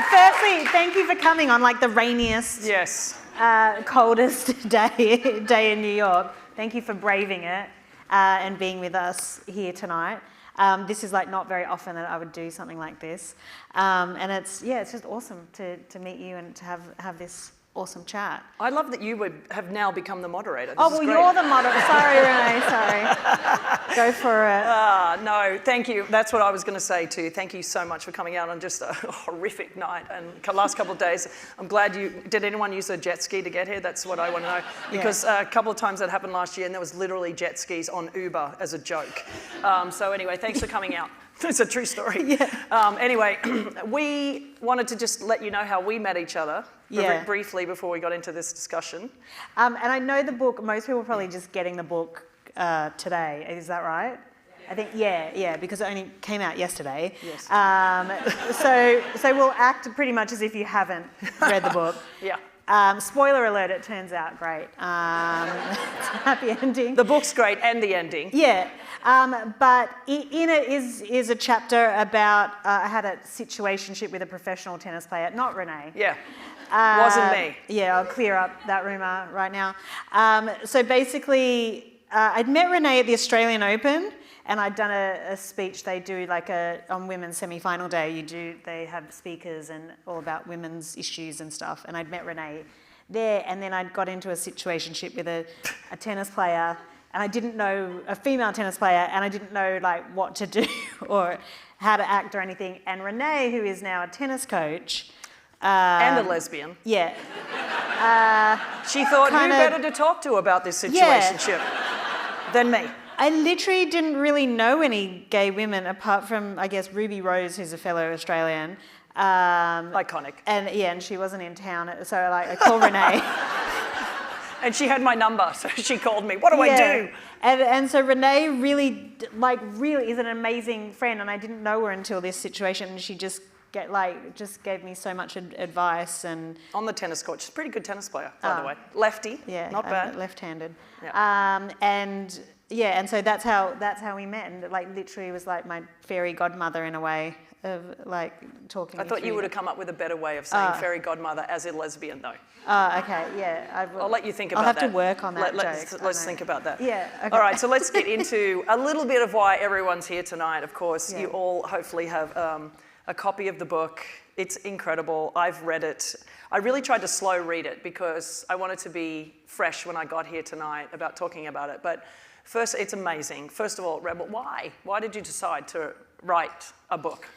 firstly, thank you for coming on like the rainiest, coldest day in New York. Thank you for braving it and being with us here tonight. This is like not very often that I would do something like this, and it's just awesome to meet you and to have this awesome chat. I love that you have now become the moderator. This is great. You're the moderator. Sorry, Rennae, sorry. Go for it. No, thank you. That's what I was going to say too. Thank you so much for coming out on just a horrific night and last couple of days. I'm glad did anyone use a jet ski to get here? That's what I want to know. Because a couple of times that happened last year and there was literally jet skis on Uber as a joke. So anyway, thanks for coming out. It's a true story. Yeah. Anyway, we wanted to just let you know how we met each other very briefly before we got into this discussion. And I know the book, most people are probably just getting the book today. Is that right? I think, because it only came out yesterday. Yes. So we'll act pretty much as if you haven't read the book. Spoiler alert, it turns out great. It's a happy ending. The book's great and the ending. Yeah. But in it is a chapter about, I had a situationship with a professional tennis player, not Rennae. Yeah. Wasn't me. Yeah, I'll clear up that rumour right now. So basically, I'd met Rennae at the Australian Open, and I'd done a speech. They do like on women's semi-final day, they have speakers and all about women's issues and stuff. And I'd met Rennae there, and then I'd got into a situationship with a tennis player, and I didn't know, a female tennis player, and I didn't know like what to do or how to act or anything. And Rennae, who is now a tennis coach, and a lesbian. Yeah. She thought, who better to talk to about this situationship than me? I literally didn't really know any gay women apart from, I guess, Ruby Rose, who's a fellow Australian. Iconic. And she wasn't in town, so I called Rennae. And she had my number, so she called me. What do I do? And so Rennae really is an amazing friend, and I didn't know her until this situation, and she just gave me so much advice. And on the tennis court. She's a pretty good tennis player, by the way. Lefty, not bad. Left-handed. Yeah. And so that's how we met, and like literally was like my fairy godmother in a way of like talking. I thought you would have come up with a better way of saying fairy godmother as a lesbian, though. Okay, yeah. I'll let you think about that. that. I'll have to work on that joke. Let's think about that. Yeah. Okay. All right, so let's get into a little bit of why everyone's here tonight. Of course, you all hopefully have a copy of the book. It's incredible. I've read it. I really tried to slow read it because I wanted to be fresh when I got here tonight about talking about it. But first, it's amazing. First of all, Rebel, why? Why did you decide to write a book?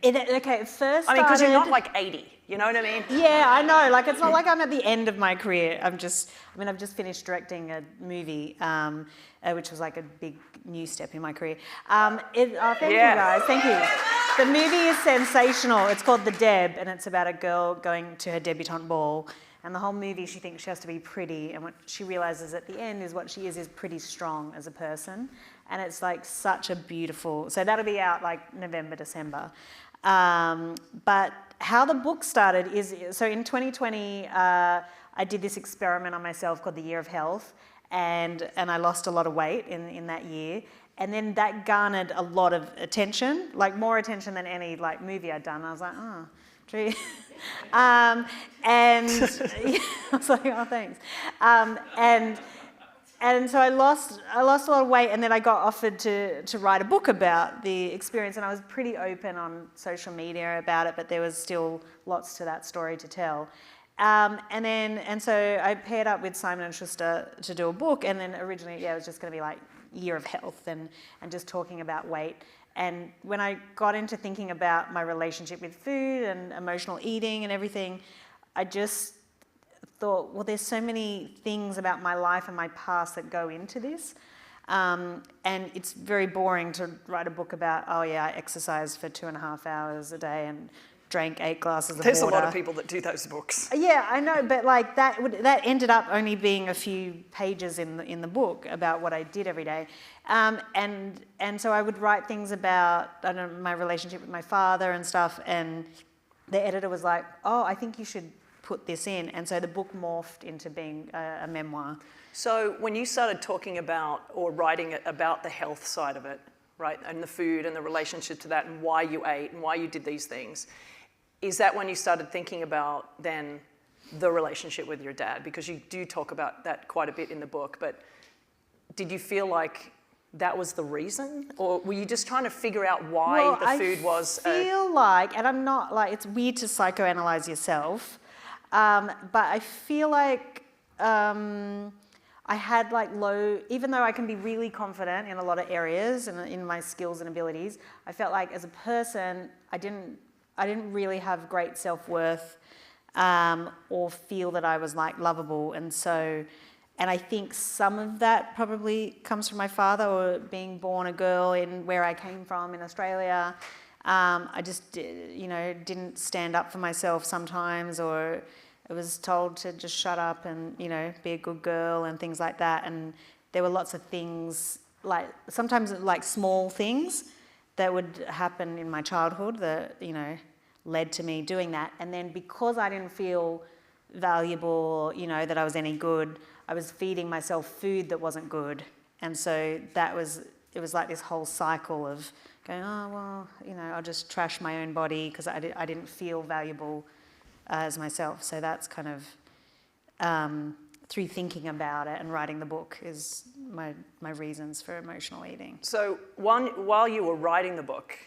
First I mean, because you're not like 80, you know what I mean? Yeah, I know. Like, it's not like I'm at the end of my career. I've just finished directing a movie, which was like a big new step in my career. Thank you guys, thank you. The movie is sensational. It's called The Deb, and it's about a girl going to her debutante ball. And the whole movie, she thinks she has to be pretty, and what she realizes at the end is what she is pretty strong as a person. And it's like such a beautiful, so that'll be out like November, December. But how the book started is, so in 2020, I did this experiment on myself called the Year of Health, and I lost a lot of weight in that year. And then that garnered a lot of attention, like more attention than any like movie I'd done. I was like, oh, gee. And I was like, oh, thanks. And so I lost a lot of weight, and then I got offered to write a book about the experience, and I was pretty open on social media about it, but there was still lots to that story to tell. And so I paired up with Simon & Schuster to do a book, and then originally, it was just going to be like Year of Health and just talking about weight. And when I got into thinking about my relationship with food and emotional eating and everything, I just thought, well, there's so many things about my life and my past that go into this. And it's very boring to write a book about, I exercised for 2.5 hours a day and drank 8 glasses of water. There's a lot of people that do those books. Yeah, I know, but like that ended up only being a few pages in the book about what I did every day. And so I would write things about, my relationship with my father and stuff, and the editor was like, oh, I think you should put this in. And so the book morphed into being a memoir. So when you started talking about or writing about the health side of it, right, and the food and the relationship to that and why you ate and why you did these things, is that when you started thinking about then the relationship with your dad? Because you do talk about that quite a bit in the book, but did you feel like that was the reason? Or were you just trying to figure out why the food was... I feel like, and I'm not like, it's weird to psychoanalyze yourself, but I feel like I had like even though I can be really confident in a lot of areas and in my skills and abilities, I felt like as a person, I didn't really have great self-worth or feel that I was like lovable. And I think some of that probably comes from my father, or being born a girl in where I came from in Australia. I just, didn't stand up for myself sometimes, or I was told to just shut up and, be a good girl and things like that. And there were lots of things, like sometimes like small things that would happen in my childhood that, led to me doing that. And then because I didn't feel valuable, that I was any good, I was feeding myself food that wasn't good. And so it was like this whole cycle of going, oh, well, I'll just trash my own body because I didn't feel valuable as myself. So that's kind of, through thinking about it and writing the book, is my reasons for emotional eating. So while you were writing the book,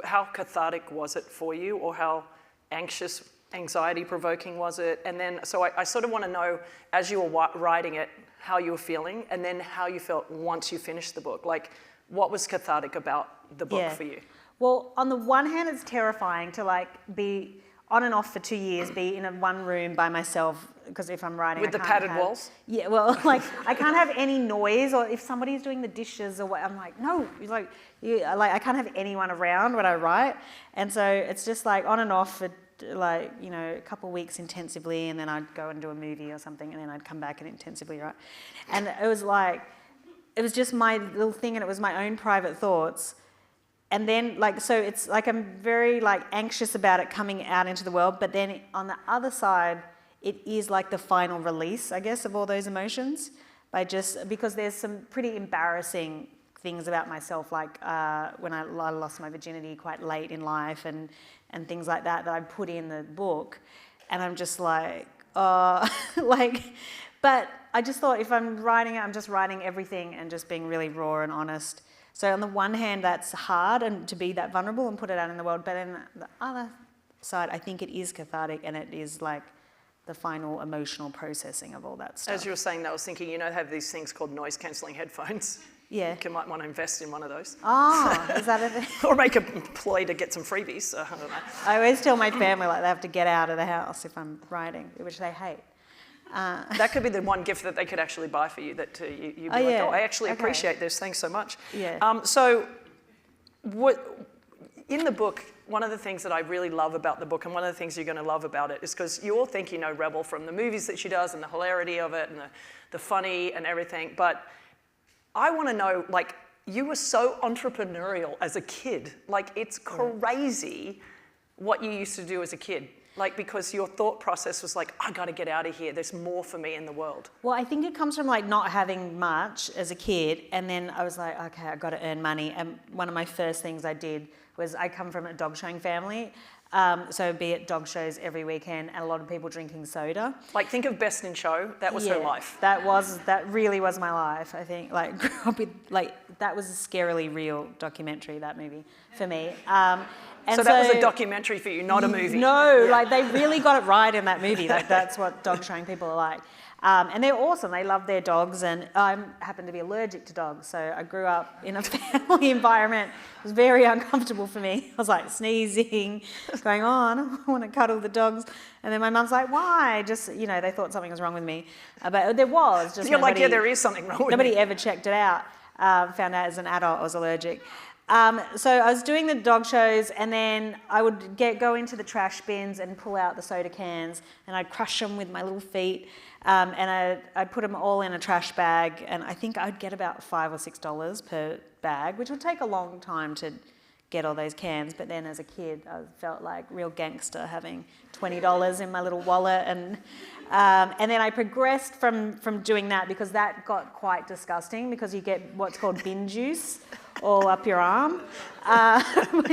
how cathartic was it for you, or how anxiety-provoking was it? And then, so I sort of want to know, as you were writing it, how you were feeling, and then how you felt once you finished the book. Like, what was cathartic about the book for you? Well, on the one hand, it's terrifying to like be on and off for 2 years, be in one room by myself, because if I'm writing, with the padded walls? Yeah, well, like I can't have any noise, or if somebody's doing the dishes or what, I'm like, no, it's like, I can't have anyone around when I write. And so it's just like on and off for like, a couple of weeks intensively, and then I'd go and do a movie or something, and then I'd come back and intensively write. And it was just my little thing, and it was my own private thoughts. And then, so it's like I'm very, anxious about it coming out into the world, but then on the other side, it is like the final release, I guess, of all those emotions, because there's some pretty embarrassing things about myself, like when I lost my virginity quite late in life and things like that I put in the book, and I'm just like, but I just thought if I'm writing it, I'm just writing everything and just being really raw and honest. So on the one hand, that's hard, and to be that vulnerable and put it out in the world. But on the other side, I think it is cathartic, and it is like the final emotional processing of all that stuff. As you were saying that, I was thinking, they have these things called noise-cancelling headphones. Yeah. You might want to invest in one of those. Oh, is that a thing? Or make a ploy to get some freebies. I don't know. I always tell my family they have to get out of the house if I'm writing, which they hate. That could be the one gift that they could actually buy for you, that you'd be I actually appreciate this, thanks so much. Yeah. So in the book, one of the things that I really love about the book, and one of the things you're going to love about it, is because you all think you know Rebel from the movies that she does and the hilarity of it and the funny and everything, but I want to know, you were so entrepreneurial as a kid. It's crazy what you used to do as a kid. Because your thought process was like, I got to get out of here. There's more for me in the world. Well, I think it comes from not having much as a kid, and then I was like, okay, I got to earn money. And one of my first things I did was, I come from a dog showing family, so I'd be at dog shows every weekend, and a lot of people drinking soda. Think of Best in Show. That was her life. That really was my life. I think grew up with that was a scarily real documentary, that movie for me. And so that was a documentary for you, not a movie. No, they really got it right in that movie. That's what dog showing people are like. And they're awesome. They love their dogs, and I happen to be allergic to dogs, so I grew up in a family environment. It was very uncomfortable for me. I was sneezing, going on, I want to cuddle the dogs. And then my mum's like, why? Just, they thought something was wrong with me. But there was. Just You're there is something wrong with me. Nobody ever checked it out. Found out as an adult I was allergic. So I was doing the dog shows, and then I would go into the trash bins and pull out the soda cans, and I'd crush them with my little feet, and I'd put them all in a trash bag, and I think I'd get about $5 or $6 per bag, which would take a long time to get all those cans. But then as a kid, I felt like real gangster having $20 in my little wallet, and then I progressed from doing that, because that got quite disgusting, because you get what's called bin juice all up your arm,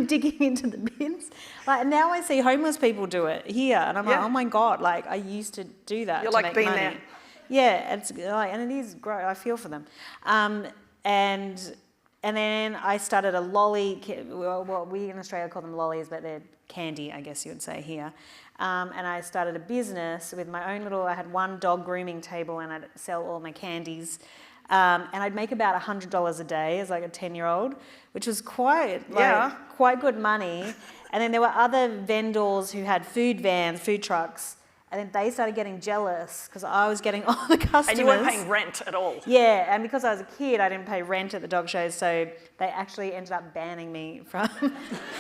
digging into the bins. Like now I see homeless people do it here, and I'm like, oh my God, like I used to do that. You're to like make being money. there. Yeah, it's like, and it is great. I feel for them. And then I started a lolly. Well, we in Australia call them lollies, but they're candy, I guess you would say here. And I started a business with my own little. I had one dog grooming table, and I'd sell all my candies. And I'd make about $100 a day as like a 10-year-old, which was quite good money. And then there were other vendors who had food vans, food trucks, and then they started getting jealous because I was getting all the customers. And you weren't paying rent at all. Yeah, and because I was a kid, I didn't pay rent at the dog shows, so they actually ended up banning me from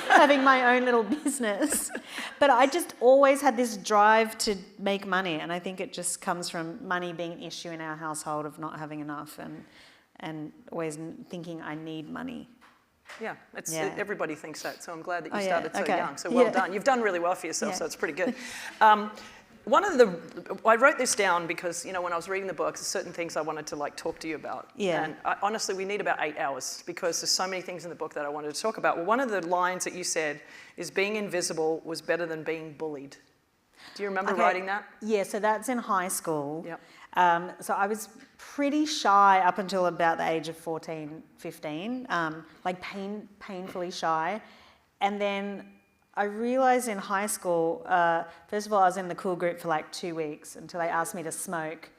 having my own little business. But I just always had this drive to make money, and I think it just comes from money being an issue in our household of not having enough and always thinking I need money. Yeah, everybody thinks that, so I'm glad that you started so okay. young. So well done. You've done really well for yourself, so it's pretty good. I wrote this down because, when I was reading the book, there's certain things I wanted to talk to you about. Yeah. And honestly, we need about 8 hours because there's so many things in the book that I wanted to talk about. Well, one of the lines that you said is being invisible was better than being bullied. Do you remember writing that? Yeah, so that's in high school. Yep. So I was pretty shy up until about the age of 14, 15, painfully shy. And then I realised in high school, first of all, I was in the cool group for 2 weeks until they asked me to smoke.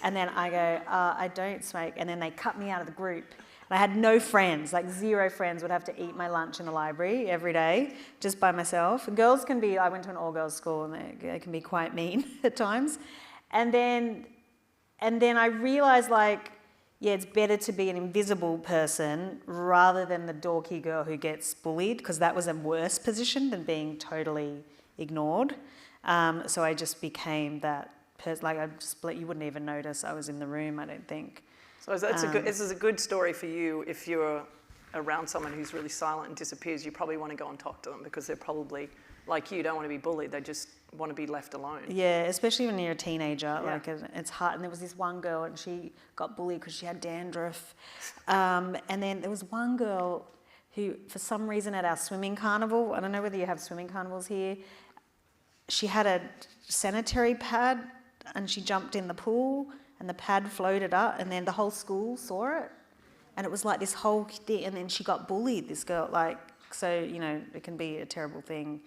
And then I go, I don't smoke. And then they cut me out of the group. And I had no friends, 0 friends, would have to eat my lunch in the library every day, just by myself. Girls can be, I went to an all-girls school, and they can be quite mean at times. And then I realised, it's better to be an invisible person rather than the dorky girl who gets bullied, because that was a worse position than being totally ignored. So I just became that person. You wouldn't even notice I was in the room, I don't think. So this is a good story for you if you're around someone who's really silent and disappears. You probably want to go and talk to them because they're probably, like you, don't want to be bullied. They just want to be left alone. Yeah, especially when you're a teenager. Yeah. It's hard. And there was this one girl, and she got bullied because she had dandruff. And then there was one girl who, for some reason, at our swimming carnival, I don't know whether you have swimming carnivals here, she had a sanitary pad, and she jumped in the pool, and the pad floated up, and then the whole school saw it. And it was like this whole thing, and then she got bullied, this girl. So, it can be a terrible thing.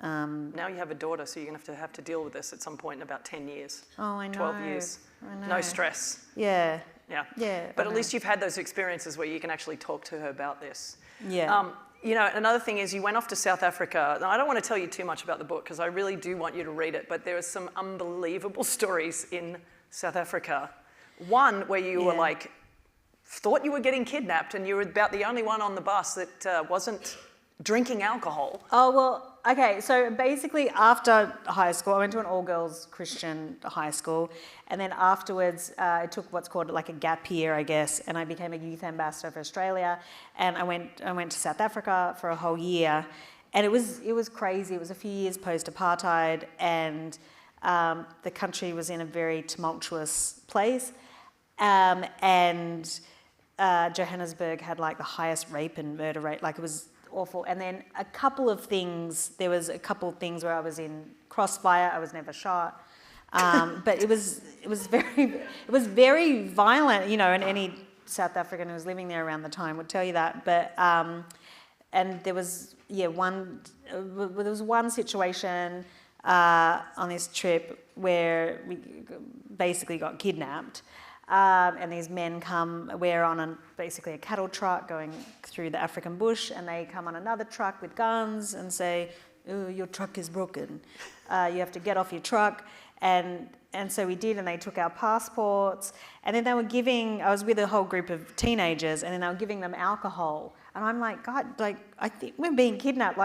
Now you have a daughter, so you're going to have to deal with this at some point in about 10 years. Oh, I know. 12 years. I know. No stress. Yeah. Yeah. Yeah. But at least you've had those experiences where you can actually talk to her about this. Yeah. Another thing is you went off to South Africa. Now, I don't want to tell you too much about the book because I really do want you to read it, but there are some unbelievable stories in South Africa. One where you were thought you were getting kidnapped and you were about the only one on the bus that wasn't drinking alcohol. Oh, well, okay. So basically after high school, I went to an all-girls Christian high school. And then afterwards, I took what's called a gap year, I guess. And I became a youth ambassador for Australia. And I went to South Africa for a whole year. And it was crazy. It was a few years post-apartheid. And the country was in a very tumultuous place. And Johannesburg had the highest rape and murder rate. It was awful. And then there was a couple of things where I was in crossfire. I was never shot. But it was very violent, and any South African who was living there around the time would tell you that. But and there was one situation on this trip where we basically got kidnapped. And these men come, we're on basically a cattle truck going through the African bush, and they come on another truck with guns and say, "Oh, your truck is broken. You have to get off your truck." And so we did, and they took our passports. And then they were I was with a whole group of teenagers, and then they were giving them alcohol. And I'm like, God, I think we're being kidnapped.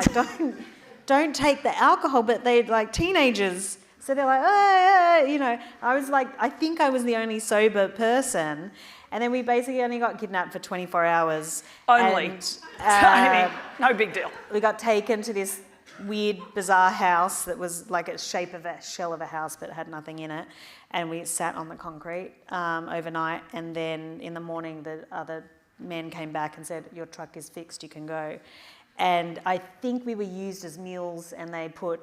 Don't take the alcohol. But they teenagers. So they're like, I was I think I was the only sober person. And then we basically only got kidnapped for 24 hours. Only. And, no big deal. We got taken to this weird, bizarre house that was a shape of a shell of a house but had nothing in it. And we sat on the concrete overnight. And then in the morning, the other men came back and said, your truck is fixed, you can go. And I think we were used as mules, and they put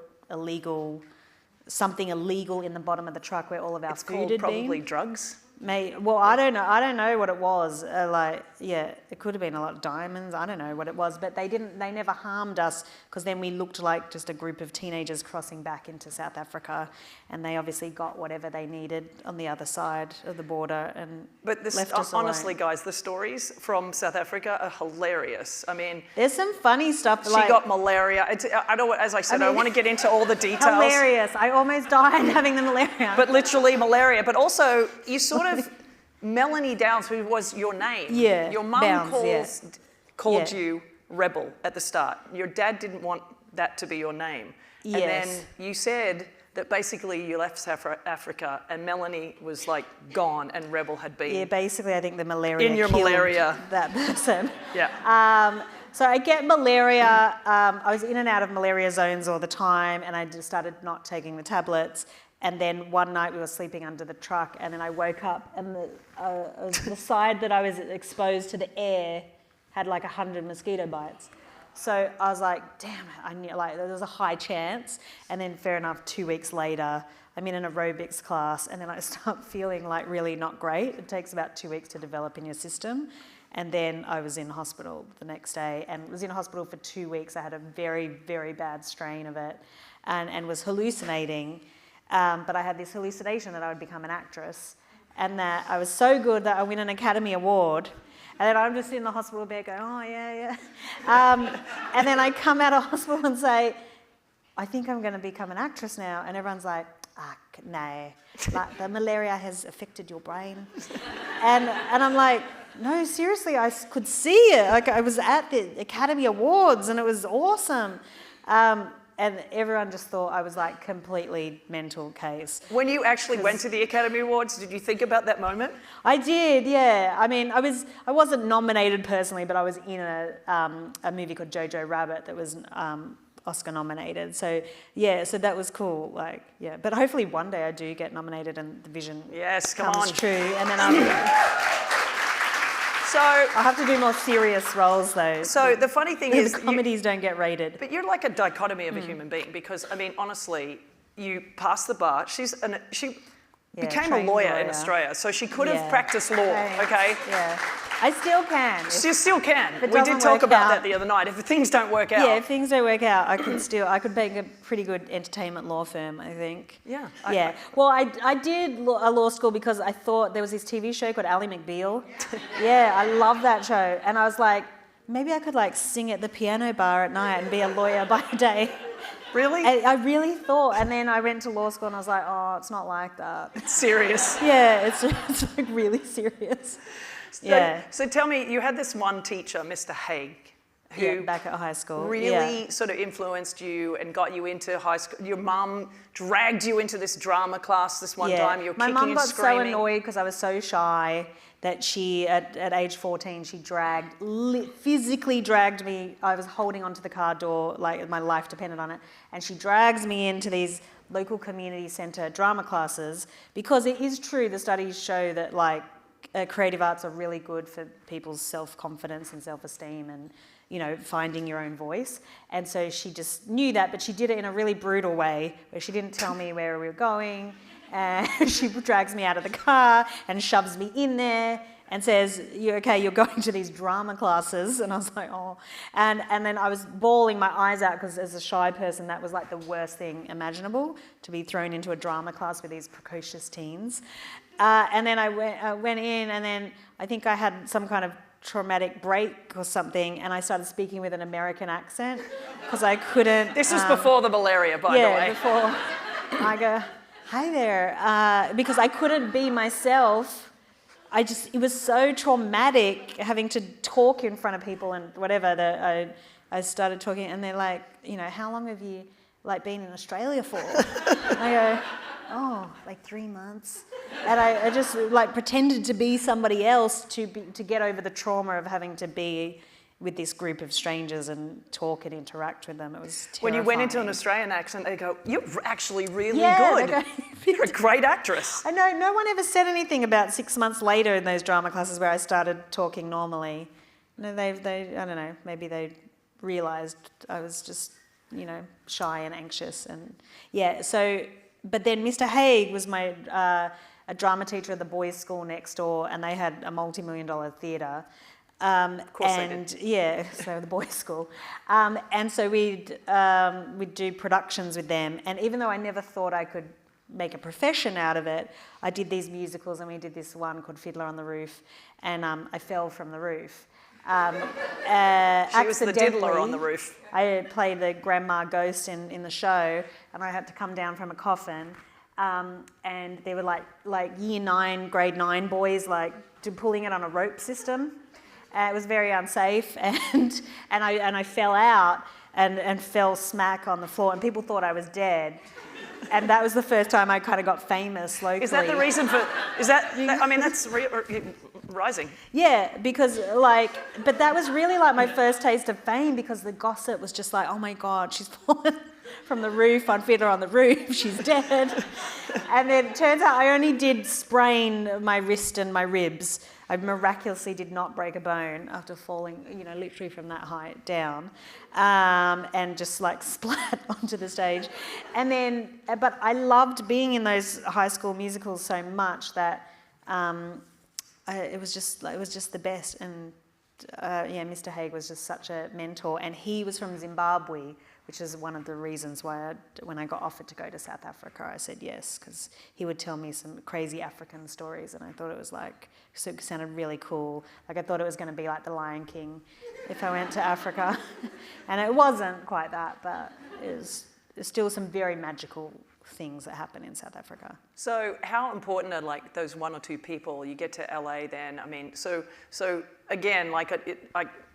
something illegal in the bottom of the truck where all of our food had been. It's called probably drugs. Well, I don't know what it was. It could have been a lot of diamonds. I don't know what it was, but they never harmed us, because then we looked like just a group of teenagers crossing back into South Africa, and they obviously got whatever they needed on the other side of the border and left us honestly, alone. guys, the stories from South Africa are hilarious. I mean, there's some funny stuff. She got malaria. I don't. As I said, I want to get into all the details. Hilarious. I almost died having the malaria. But literally malaria. But also, you sort of Melanie Downs, who was your name. Yeah. Your mum called you Rebel at the start. Your dad didn't want that to be your name. Yes. And then you said that basically you left South Africa and Melanie was like gone and Rebel had been. Yeah, basically I think the malaria in your killed malaria. that person. Yeah. So I get malaria. I was in and out of malaria zones all the time, and I just started not taking the tablets. And then one night we were sleeping under the truck, and then I woke up, and the side that I was exposed to the air had like 100 mosquito bites. So I was like, damn it, I knew, like, there was a high chance. And then fair enough, 2 weeks later, I'm in an aerobics class, and then I start feeling like really not great. It takes about 2 weeks to develop in your system. And then I was in hospital the next day, and was in hospital for 2 weeks. I had a very, very bad strain of it, and was hallucinating. But I had this hallucination that I would become an actress, and that I was so good that I win an Academy Award. And then I'm just in the hospital bed going, oh, yeah. And then I come out of hospital and say, I think I'm going to become an actress now. And everyone's like, no, like, the malaria has affected your brain. And I'm like, no, seriously, I could see it. Like, I was at the Academy Awards, and it was awesome. And everyone just thought I was like completely mental case. When you actually went to the Academy Awards, did you think about that moment? I did, yeah. I mean, I wasn't nominated personally, but I was in a movie called Jojo Rabbit that was Oscar nominated. So yeah, so that was cool. Like, yeah, but hopefully one day I do get nominated and the vision comes true, and then So I have to do more serious roles, though. So the funny thing is, comedies don't get rated. But you're like a dichotomy of a human being, because I mean, honestly, you passed the bar. She became a lawyer in Australia, so she could have practiced law. Okay. Yeah. I still can. She still can. We did talk about that the other night. If things don't work out. Yeah, if things don't work out, I could make a pretty good entertainment law firm, I think. Yeah. Well, I did a law school because I thought there was this TV show called Ally McBeal. Yeah, I love that show. And I was like, maybe I could like sing at the piano bar at night and be a lawyer by day. Really? I really thought, and then I went to law school and I was like, oh, it's not like that. It's serious. Yeah, it's like really serious. So tell me, you had this one teacher, Mr. Haig, who back at high school really sort of influenced you and got you into high school. Your mum dragged you into this drama class this one time. You were kicking and screaming. My mum got so annoyed because I was so shy that she, at age 14, she physically dragged me. I was holding onto the car door, like my life depended on it, and she drags me into these local community centre drama classes, because it is true, the studies show that like creative arts are really good for people's self-confidence and self-esteem and, you know, finding your own voice. And so she just knew that, but she did it in a really brutal way, where she didn't tell me where we were going, and she drags me out of the car and shoves me in there and says, you're going to these drama classes. And I was like, oh. And then I was bawling my eyes out, because as a shy person, that was like the worst thing imaginable, to be thrown into a drama class with these precocious teens. And then I went in, and then I think I had some kind of traumatic break or something, and I started speaking with an American accent, because I couldn't... This was before the malaria, by the way. Yeah, before I go, hi there, because I couldn't be myself. It was so traumatic having to talk in front of people and whatever, that I started talking, and they're like, you know, how long have you like been in Australia for? And I go, oh, like 3 months. And I just like pretended to be somebody else to get over the trauma of having to be with this group of strangers and talk and interact with them. It was terrifying. When you went into an Australian accent, they go, "You're actually really Yeah, good. You're a great actress." I know, no one ever said anything about 6 months later in those drama classes where I started talking normally. No, they I don't know, maybe they realised I was just, you know, shy and anxious. And yeah, so, but then Mr. Haig was my, a drama teacher at the boys' school next door, and they had a multi-million-dollar theatre. Of course they did. Yeah, so the boys' school. And so we'd do productions with them. And even though I never thought I could make a profession out of it, I did these musicals, and we did this one called Fiddler on the Roof, and I fell from the roof. She was the diddler on the roof. I played the grandma ghost in the show, and I had to come down from a coffin. And they were like year 9, grade 9 boys, like pulling it on a rope system. It was very unsafe, and I fell out and fell smack on the floor, and people thought I was dead. And that was the first time I kind of got famous locally. Is that the reason for? Is that? I mean, that's rising. Yeah, because but that was really like my first taste of fame, because the gossip was just like, oh my God, she's fallen from the roof on Fiddler on the Roof, she's dead. And then it turns out I only did sprain my wrist and my ribs. I miraculously did not break a bone after falling, you know, literally from that height down, and just like splat onto the stage. And then, but I loved being in those high school musicals so much that it was just the best. And yeah, Mr. Haig was just such a mentor, and he was from Zimbabwe, which is one of the reasons why when I got offered to go to South Africa, I said yes, because he would tell me some crazy African stories, and I thought it was like, so it sounded really cool. Like I thought it was going to be like The Lion King if I went to Africa. And it wasn't quite that, but there's still some very magical things that happen in South Africa. So how important are like those 1 or 2 people? You get to LA then, I mean, so again, like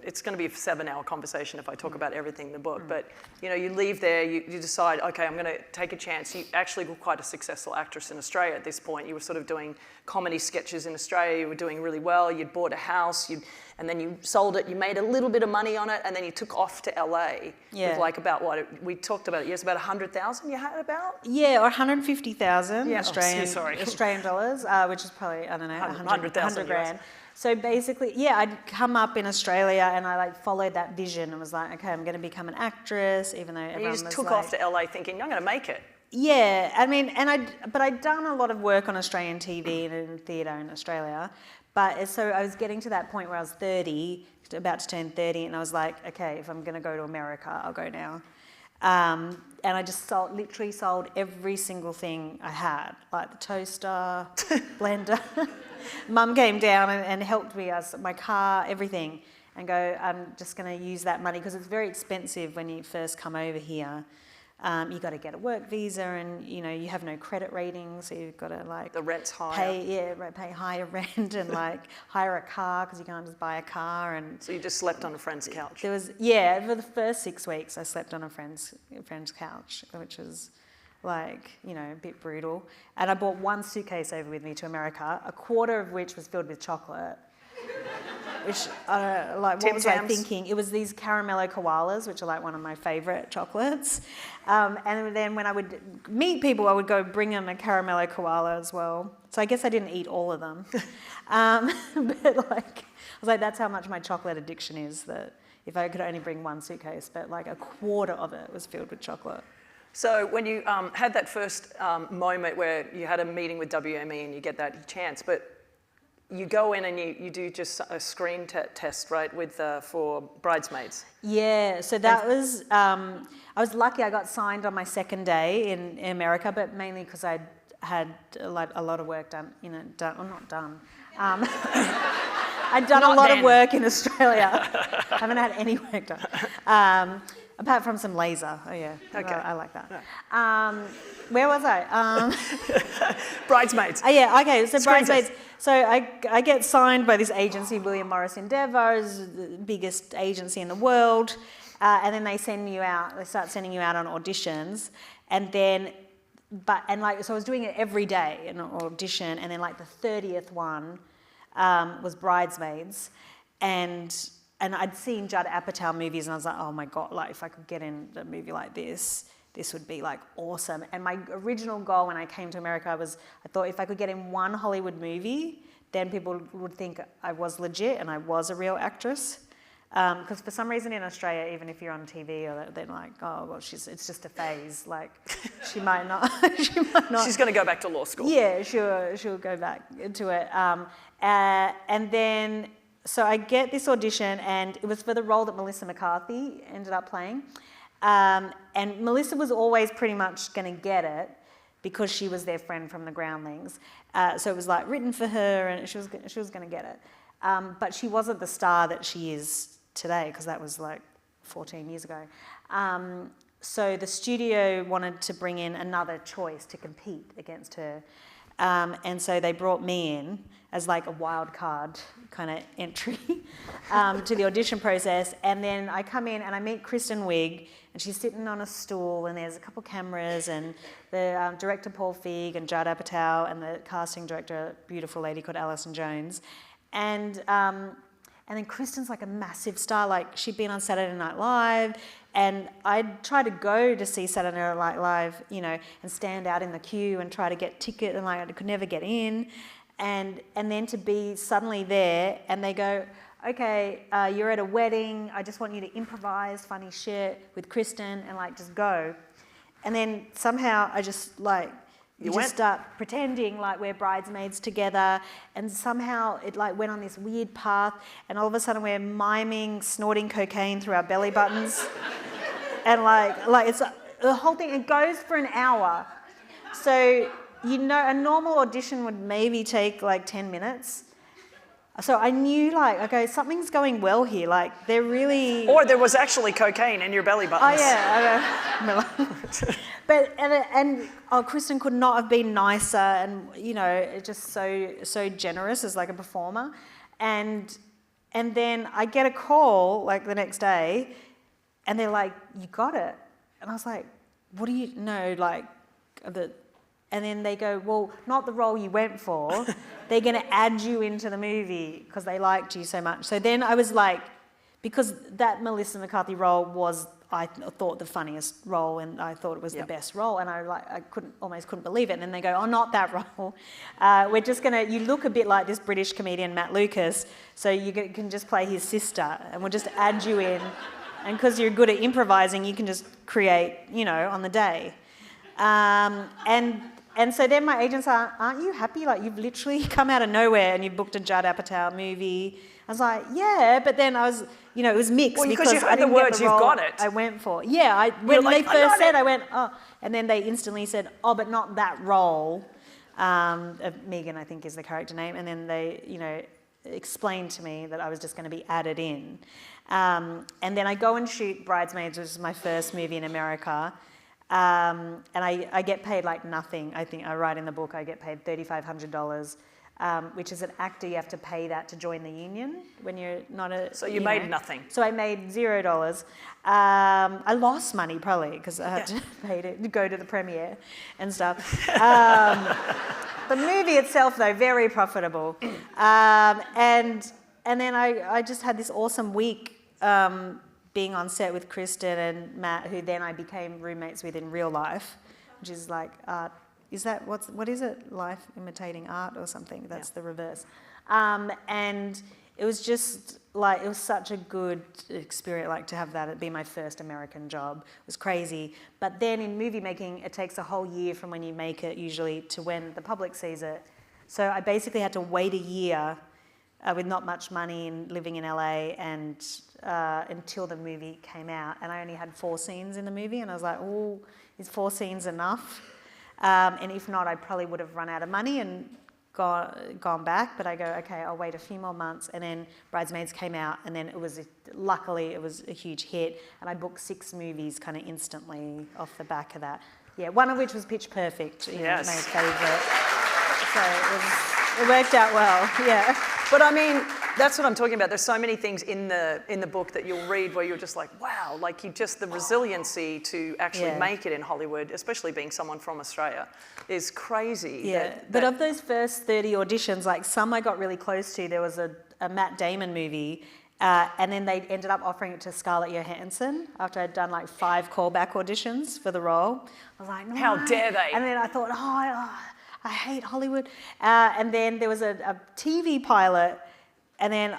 it's going to be a 7-hour conversation if I talk about everything in the book, but you know, you leave there, you decide, okay, I'm going to take a chance. You actually were quite a successful actress in Australia at this point. You were sort of doing comedy sketches in Australia, you were doing really well, you'd bought a house, and then you sold it, you made a little bit of money on it, and then you took off to LA with like about what, we talked about it, yes, about 100,000 you had about? Yeah, or 150,000 Australian dollars, which is probably, I don't know, 100,000 grand. So basically, yeah, I'd come up in Australia and I like followed that vision and was like, okay, I'm going to become an actress, even though everyone was you just took like, off to LA thinking, I'm going to make it. Yeah, I mean, but I'd done a lot of work on Australian TV and in theatre in Australia. But so I was getting to that point where I was 30, about to turn 30, and I was like, okay, if I'm going to go to America, I'll go now. And I just literally sold every single thing I had, like the toaster, blender. Mum came down and helped me, my car, everything, and go, I'm just going to use that money, because it's very expensive when you first come over here. You got to get a work visa, and you know you have no credit rating, so you've got to like the rent's higher. Pay higher rent and like hire a car, because you can't just buy a car. And so you just slept on a friend's couch. For the first 6 weeks I slept on a friend's couch, which was like, you know, a bit brutal. And I brought one suitcase over with me to America, a quarter of which was filled with chocolate. Which, like, what was I thinking? It was these caramello koalas, which are like one of my favourite chocolates. And then when I would meet people, I would go bring them a caramello koala as well. So I guess I didn't eat all of them. But like, I was like, that's how much my chocolate addiction is, that if I could only bring one suitcase, but like a quarter of it was filled with chocolate. So when you had that first moment where you had a meeting with WME and you get that chance, but you go in and you do just a screen test, right, with for Bridesmaids. Yeah, so that was, I was lucky I got signed on my second day in America, but mainly because I had a lot of work done, I'd done a lot of work in Australia. I haven't had any work done. Apart from some laser. Oh yeah, okay. I like that. Yeah. Where was I? Bridesmaids. Oh yeah, okay, so Bridesmaids. So I get signed by this agency, William Morris Endeavour, is the biggest agency in the world, and then they start sending you out on auditions, and then, so I was doing it every day, an audition, and then like the 30th one was Bridesmaids, and and I'd seen Judd Apatow movies, and I was like, oh my God, like if I could get in a movie like this would be like awesome. And my original goal when I came to America was, I thought if I could get in one Hollywood movie, then people would think I was legit and I was a real actress. Because for some reason in Australia, even if you're on TV, they're like, oh, well, it's just a phase. Like, she might not. She's going to go back to law school. Yeah, she'll go back into it. And then, so I get this audition, and it was for the role that Melissa McCarthy ended up playing. And Melissa was always pretty much going to get it because she was their friend from the Groundlings. So it was like written for her, and she was going to get it. But she wasn't the star that she is today, because that was like 14 years ago. So the studio wanted to bring in another choice to compete against her. And so they brought me in as like a wild card kind of entry to the audition process. And then I come in and I meet Kristen Wiig, and she's sitting on a stool, and there's a couple cameras, and the director Paul Feig and Judd Apatow and the casting director, a beautiful lady called Alison Jones. And then Kristen's like a massive star. Like, she'd been on Saturday Night Live, and I'd try to go to see Saturday Night Live, you know, and stand out in the queue and try to get ticket, and like I could never get in. And then to be suddenly there, and they go, okay, you're at a wedding. I just want you to improvise funny shit with Kristen and like just go. And then somehow I just like, you just start pretending like we're bridesmaids together, and somehow it like went on this weird path, and all of a sudden we're miming snorting cocaine through our belly buttons, and like it's the whole thing. It goes for an hour, so you know a normal audition would maybe take like 10 minutes. So I knew, like, okay, something's going well here. Like, they're really... Or there was actually cocaine in your belly buttons. Oh, yeah. But, Kristen could not have been nicer, and, you know, just so generous as, like, a performer. And then I get a call, like, the next day, and they're like, you got it. And I was like, what do you know, like, and then they go, well, not the role you went for. They're going to add you into the movie because they liked you so much. So then I was like, because that Melissa McCarthy role was, I thought, the funniest role, and I thought it was the best role, and I almost couldn't believe it. And then they go, oh, not that role. We're just going to, you look a bit like this British comedian, Matt Lucas, so you can just play his sister, and we'll just add you in. And because you're good at improvising, you can just create, you know, on the day. And so then my agents are, aren't you happy? Like, you've literally come out of nowhere and you booked a Judd Apatow movie. I was like, yeah, but then I was, you know, it was mixed. Well, because you I heard the didn't words, get the role you've got it. I went for. Yeah, when they first said, I went, oh. And then they instantly said, oh, but not that role. Megan, I think, is the character name. And then they, you know, explained to me that I was just going to be added in. And then I go and shoot Bridesmaids, which is my first movie in America. And I get paid like nothing. I think I write in the book I get paid $3,500, which as an actor you have to pay that to join the union when you're not a... So you made nothing. So I made $0. I lost money probably because I had to pay to go to the premiere and stuff. The movie itself though, very profitable. And then I just had this awesome week being on set with Kristen and Matt, who then I became roommates with in real life, which is like art. Is that, what is it? Life imitating art or something? That's the reverse. And it was just like, it was such a good experience, like to have that, it'd be my first American job. It was crazy. But then in movie making, it takes a whole year from when you make it usually to when the public sees it. So I basically had to wait a year with not much money and living in LA and until the movie came out. And I only had 4 scenes in the movie, and I was like, oh, is 4 scenes enough? And if not, I probably would have run out of money and gone back. But I go, okay, I'll wait a few more months. And then Bridesmaids came out, and then luckily it was a huge hit. And I booked 6 movies kind of instantly off the back of that. Yeah, one of which was Pitch Perfect, you know, my favourite. So it worked out well, yeah. But I mean, that's what I'm talking about. There's so many things in the book that you'll read where you're just like, wow, like the resiliency to actually make it in Hollywood, especially being someone from Australia, is crazy. Yeah, but of those first 30 auditions, like some I got really close to. There was a Matt Damon movie, And then they ended up offering it to Scarlett Johansson after I'd done like 5 callback auditions for the role. I was like, no. How dare they? And then I thought, I hate Hollywood. And then there was a TV pilot, and then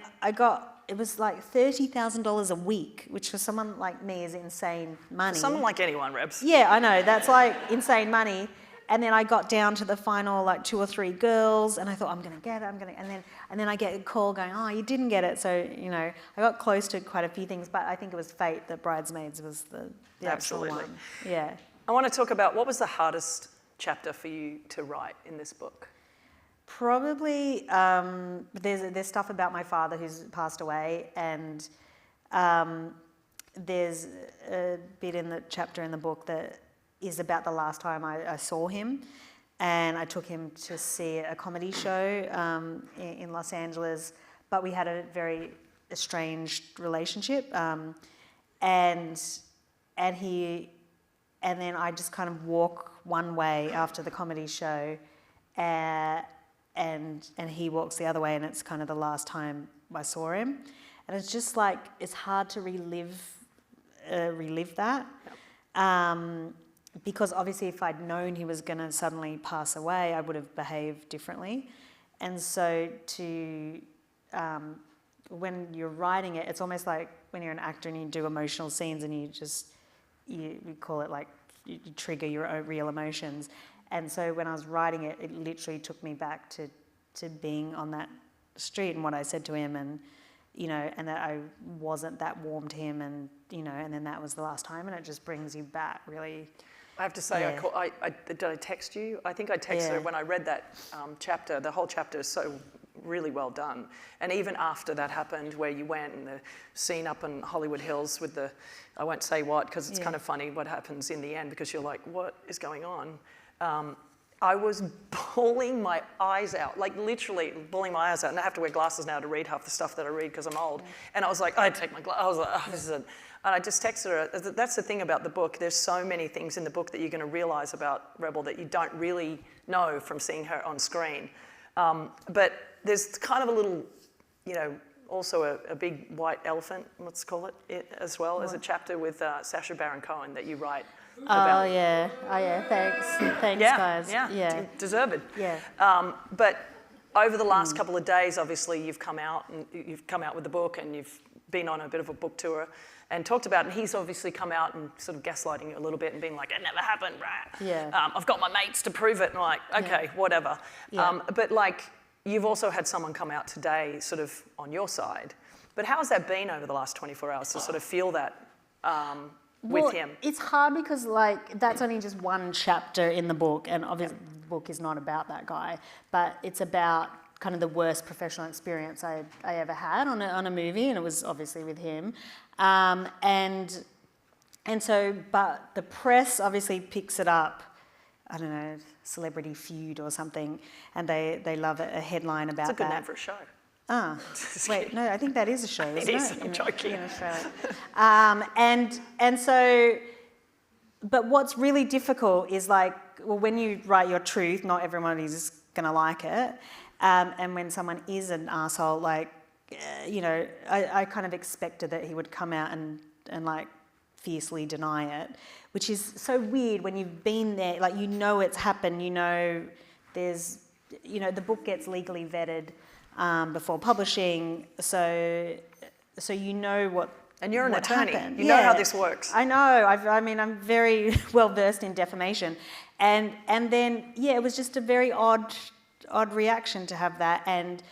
it was like $30,000 a week, which for someone like me is insane money. Someone like anyone, Rebs. Yeah, I know, that's like insane money. And then I got down to the final like 2 or 3 girls, and I thought, I'm gonna get it, and then I get a call going, oh, you didn't get it. So, you know, I got close to quite a few things, but I think it was fate that Bridesmaids was the actual one. Yeah. I want to talk about, what was the hardest chapter for you to write in this book? Probably, there's stuff about my father who's passed away, and there's a bit in the chapter in the book that is about the last time I saw him, and I took him to see a comedy show in Los Angeles, but we had a very estranged relationship, and then I just kind of walk one way after the comedy show, and he walks the other way, and it's kind of the last time I saw him, and it's just like it's hard to relive that. Yep. Because obviously if I'd known he was going to suddenly pass away, I would have behaved differently. And so when you're writing it, it's almost like when you're an actor and you do emotional scenes and you call it like, you trigger your own real emotions. And so when I was writing it, it literally took me back to being on that street and what I said to him, and, you know, and that I wasn't that warm to him, and, you know, and then that was the last time, and it just brings you back really. I have to say, yeah. did I text you? I think I texted her when I read that chapter. The whole chapter is so really well done. And even after that happened, where you went and the scene up in Hollywood Hills with the, I won't say what, because it's kind of funny what happens in the end, because you're like, what is going on? I was bawling my eyes out, like literally bawling my eyes out. And I have to wear glasses now to read half the stuff that I read because I'm old. And I was like, I'd take my glasses. I was like, oh, this is a... And I just texted her, that's the thing about the book. There's so many things in the book that you're going to realise about Rebel that you don't really know from seeing her on screen. But there's kind of a little, you know, also a big white elephant, let's call it as well, what? As a chapter with Sacha Baron Cohen that you write about. Oh, yeah. Thanks, guys. Yeah, deserved. Yeah. But over the last couple of days, obviously, you've come out with the book, and you've been on a bit of a book tour and talked about it, and he's obviously come out and sort of gaslighting you a little bit and being like, it never happened, right? Yeah. I've got my mates to prove it, and I'm like, okay, whatever. Yeah. But like, you've also had someone come out today sort of on your side. But how has that been over the last 24 hours to sort of feel that with him? It's hard because like that's only just one chapter in the book, and obviously the book is not about that guy, but it's about kind of the worst professional experience I ever had on a movie, and it was obviously with him. And so, but the press obviously picks it up, I don't know, Celebrity Feud or something, and they love a headline about that. It's a good name for a show. Ah, wait, no, I think that is a show, isn't it? It is, I'm joking. In Australia. And so, but what's really difficult is like, well, when you write your truth, not everyone is going to like it. And when someone is an arsehole, like, you know, I kind of expected that he would come out and like fiercely deny it, which is so weird when you've been there, like, you know it's happened, you know there's, you know, the book gets legally vetted before publishing, so you know what. And you're an attorney. Happened. You know how this works. I know. I'm very well versed in defamation, and then it was just a very odd reaction to have that. And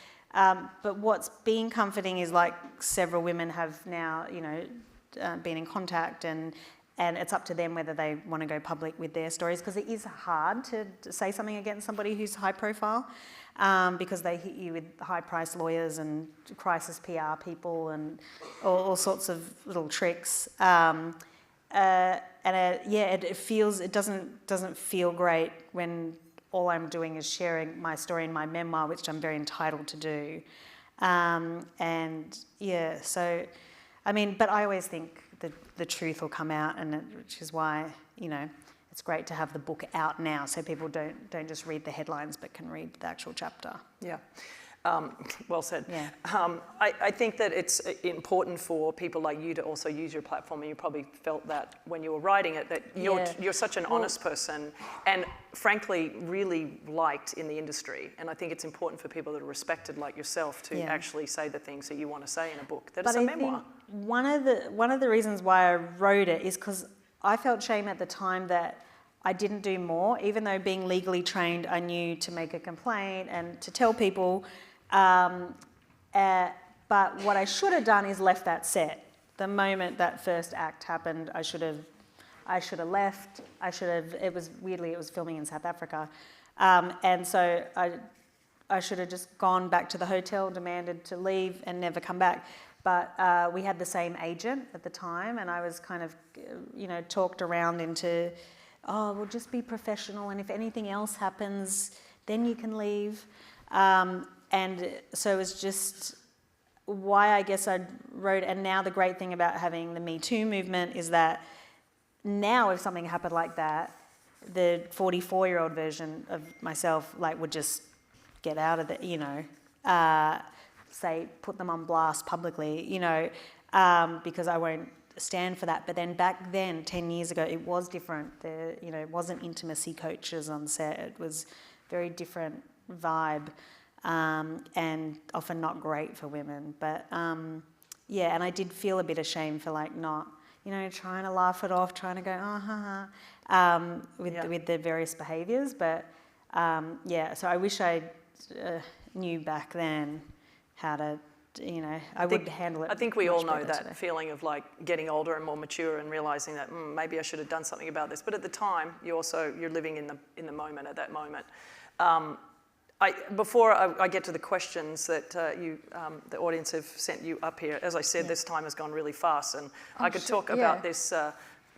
but what's been comforting is like several women have now, you know, been in contact, and it's up to them whether they want to go public with their stories, because it is hard to say something against somebody who's high profile. Because they hit you with high-priced lawyers and crisis PR people and all sorts of little tricks, and it doesn't feel great when all I'm doing is sharing my story in my memoir, which I'm very entitled to do, so I mean, but I always think that the truth will come out, which is why, you know, it's great to have the book out now, so people don't just read the headlines but can read the actual chapter. Yeah. Well said. Yeah. I think that it's important for people like you to also use your platform, and you probably felt that when you were writing it, that you're such an honest person, and frankly, really liked in the industry. And I think it's important for people that are respected like yourself to actually say the things that you want to say in a book. That is a memoir. One of the reasons why I wrote it is because I felt shame at the time that I didn't do more, even though being legally trained, I knew to make a complaint and to tell people. But what I should have done is left that set. The moment that first act happened, I should have left. It was filming in South Africa. And so I should have just gone back to the hotel, demanded to leave and never come back. But we had the same agent at the time, and I was kind of, talked around into, we'll just be professional, and if anything else happens, then you can leave. And so it was just why I guess I wrote. And now the great thing about having the Me Too movement is that now if something happened like that, the 44-year-old version of myself would just get out of it, say, put them on blast publicly, because I won't stand for that. But then back then, 10 years ago, it was different. It wasn't intimacy coaches on set. It was very different vibe, and often not great for women. But and I did feel a bit ashamed for not, trying to laugh it off, trying to go, with the various behaviours. But so I wish I knew back then how to, I would handle it. I think we all know that feeling of getting older and more mature and realising that maybe I should have done something about this. But at the time, you're living in the moment at that moment. Before I get to the questions that the audience have sent you up here, as I said, this time has gone really fast, and I could talk about this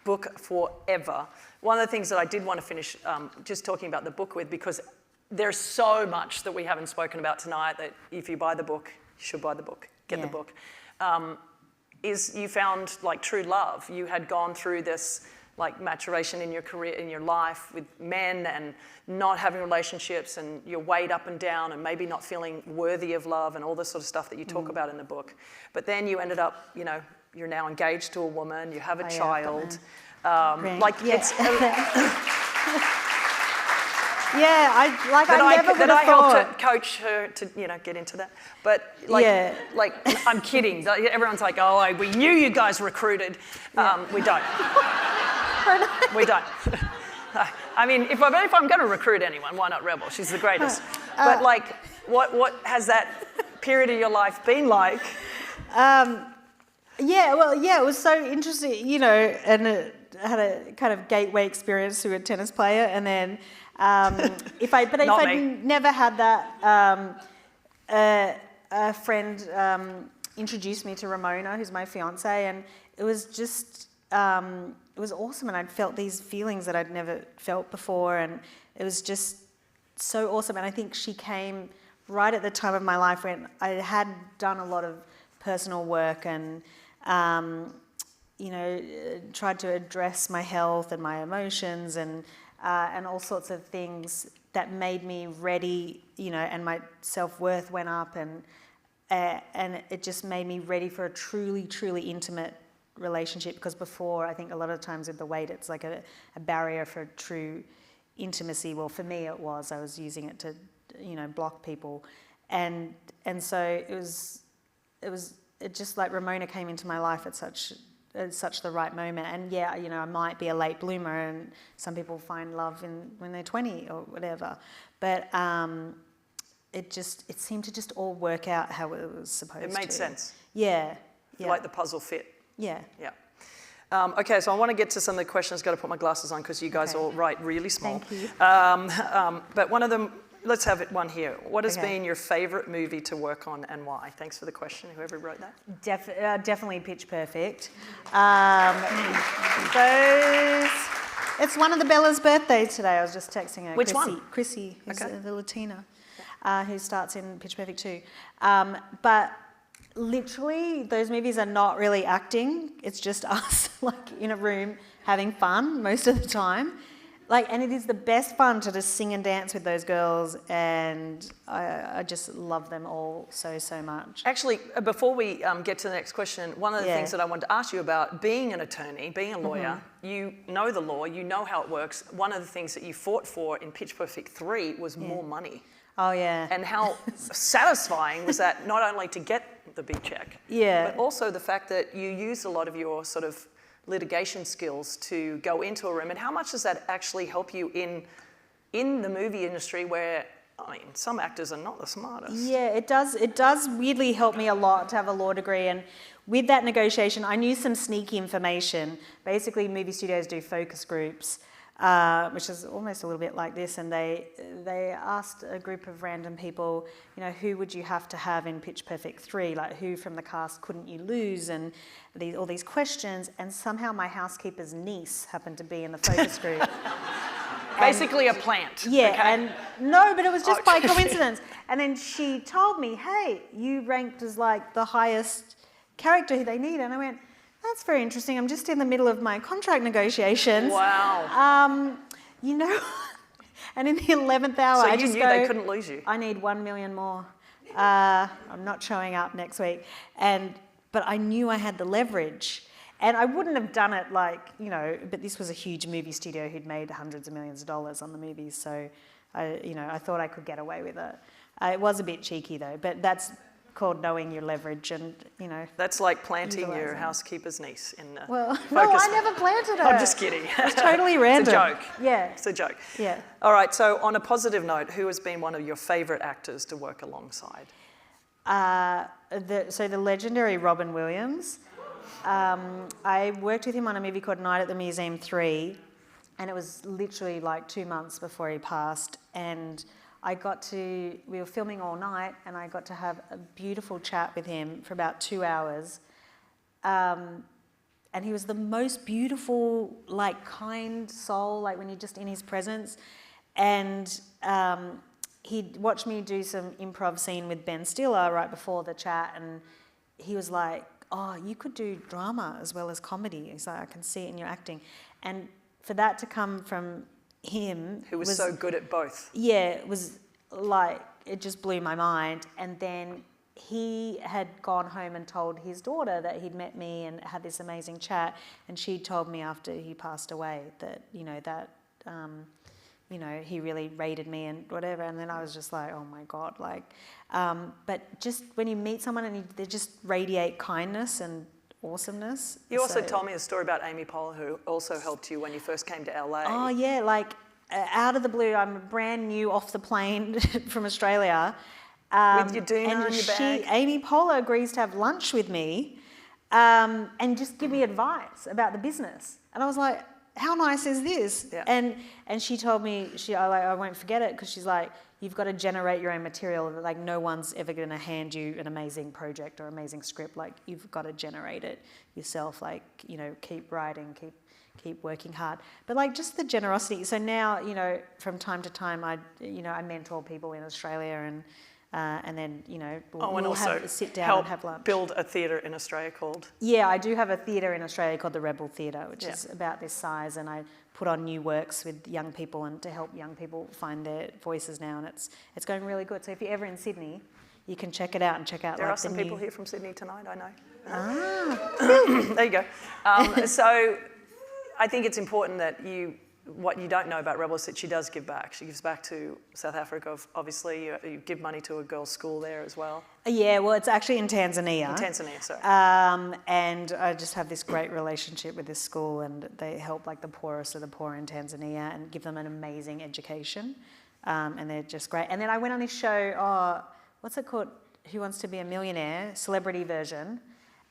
book forever. One of the things that I did want to finish just talking about the book with, because there's so much that we haven't spoken about tonight that if you buy the book, you should buy the book, get the book, is you found true love. You had gone through this maturation in your career, in your life with men and not having relationships, and you're weighed up and down and maybe not feeling worthy of love and all this sort of stuff that you talk about in the book. But then you ended up, you're now engaged to a woman, you have a child. It's... I never would have thought. Helped to coach her to, get into that. But I'm kidding. Everyone's like, we knew you guys recruited. We don't. We don't. I mean, if I'm going to recruit anyone, why not Rebel? She's the greatest. But what has that period of your life been like? It was so interesting, and it had a kind of gateway experience to a tennis player, and then. If I'd never had that, a friend introduced me to Ramona, who's my fiance, and it was just, it was awesome, and I'd felt these feelings that I'd never felt before, and it was just so awesome. And I think she came right at the time of my life when I had done a lot of personal work and, tried to address my health and my emotions and all sorts of things that made me ready, and my self-worth went up, and it just made me ready for a truly, truly intimate relationship. Because before, I think a lot of times with the weight, it's like a barrier for true intimacy. Well, for me, it was. I was using it to, block people, and so it just Ramona came into my life at such the right moment. And I might be a late bloomer, and some people find love when they're 20 or whatever, but it seemed to just all work out how it was supposed to. It made sense. Yeah. Like the puzzle fit. Yeah. Okay, so I want to get to some of the questions. Got to put my glasses on because you guys all write really small. Thank you. But one of them, let's have one here. What has been your favourite movie to work on and why? Thanks for the question, whoever wrote that. Definitely Pitch Perfect. It's one of the Bella's birthdays today. I was just texting her. Which one? Chrissy, who's the Latina, who starts in Pitch Perfect too. But literally, those movies are not really acting. It's just us, in a room having fun most of the time. and it is the best fun to just sing and dance with those girls, and I just love them all so much. Actually, before we get to the next question, one of the things that I wanted to ask you about, being an attorney, being a lawyer, you know the law, you know how it works. One of the things that you fought for in Pitch Perfect 3 was more money. Oh, yeah. And how satisfying was that, not only to get the big check, but also the fact that you used a lot of your sort of litigation skills to go into a room, and how much does that actually help you in the movie industry where, I mean, some actors are not the smartest? Yeah, it does weirdly help me a lot to have a law degree, and with that negotiation, I knew some sneaky information. Basically, movie studios do focus groups, which is almost a little bit like this, and they asked a group of random people, you know, who would you have to have in Pitch Perfect 3, like who from the cast couldn't you lose, and all these questions, and somehow my housekeeper's niece happened to be in the focus group. Basically a plant. Yeah, okay. and no, but it was just by coincidence. And then she told me, hey, you ranked as like the highest character who they need, and I went, that's very interesting. I'm just in the middle of my contract negotiations. Wow. You know, and in the 11th hour, so I you just knew go, they couldn't lose you. I need 1 million more. I'm not showing up next week. But I knew I had the leverage. And I wouldn't have done it like, you know, but this was a huge movie studio who'd made hundreds of millions of dollars on the movies. So, I thought I could get away with it. It was a bit cheeky though, but that's called knowing your leverage, and, you know. That's like planting your housekeeper's niece in the Well, focus. no, I never planted her. I'm just kidding. It's totally random. It's a joke. Yeah. It's a joke. Yeah. All right, so on a positive note, who has been one of your favourite actors to work alongside? The legendary Robin Williams. I worked with him on a movie called Night at the Museum 3, and it was literally like 2 months before he passed, and we were filming all night, and I got to have a beautiful chat with him for about 2 hours. And he was the most beautiful, like, kind soul, like when you're just in his presence. And he'd watched me do some improv scene with Ben Stiller right before the chat, and he was like, oh, you could do drama as well as comedy. He's like, I can see it in your acting. And for that to come from him... Who was so good at both. Yeah, it was like, it just blew my mind. And then he had gone home and told his daughter that he'd met me and had this amazing chat. And she told me after he passed away that, he really rated me and whatever. And then I was just like, oh my God, but just when you meet someone and they just radiate kindness and awesomeness. You also told me a story about Amy Poehler, who also helped you when you first came to LA. Oh yeah, out of the blue, I'm brand new off the plane from Australia. With your doona and your bag. Amy Poehler agrees to have lunch with me and just give me advice about the business. And I was like, how nice is this? Yeah. And she told me, I won't forget it, because she's like, you've got to generate your own material. Like, no one's ever going to hand you an amazing project or amazing script. Like, you've got to generate it yourself. Like, keep writing, keep working hard. But like, just the generosity. So now, from time to time, I mentor people in Australia, and then, we'll sit down and have lunch. Build a theatre in Australia called? Yeah, I do have a theatre in Australia called the Rebel Theatre, which is about this size, and I put on new works with young people and to help young people find their voices now, and it's going really good. So if you're ever in Sydney, you can check it out and check out. There are some people here from Sydney tonight, I know. Ah. There you go. So I think it's important that what you don't know about Rebel is that she does give back. She gives back to South Africa, obviously. You give money to a girls' school there as well. Yeah, well, it's actually in Tanzania. In Tanzania, sorry. And I just have this great relationship with this school, and they help like the poorest of the poor in Tanzania and give them an amazing education. And they're just great. And then I went on this show, what's it called? Who Wants to Be a Millionaire? Celebrity version.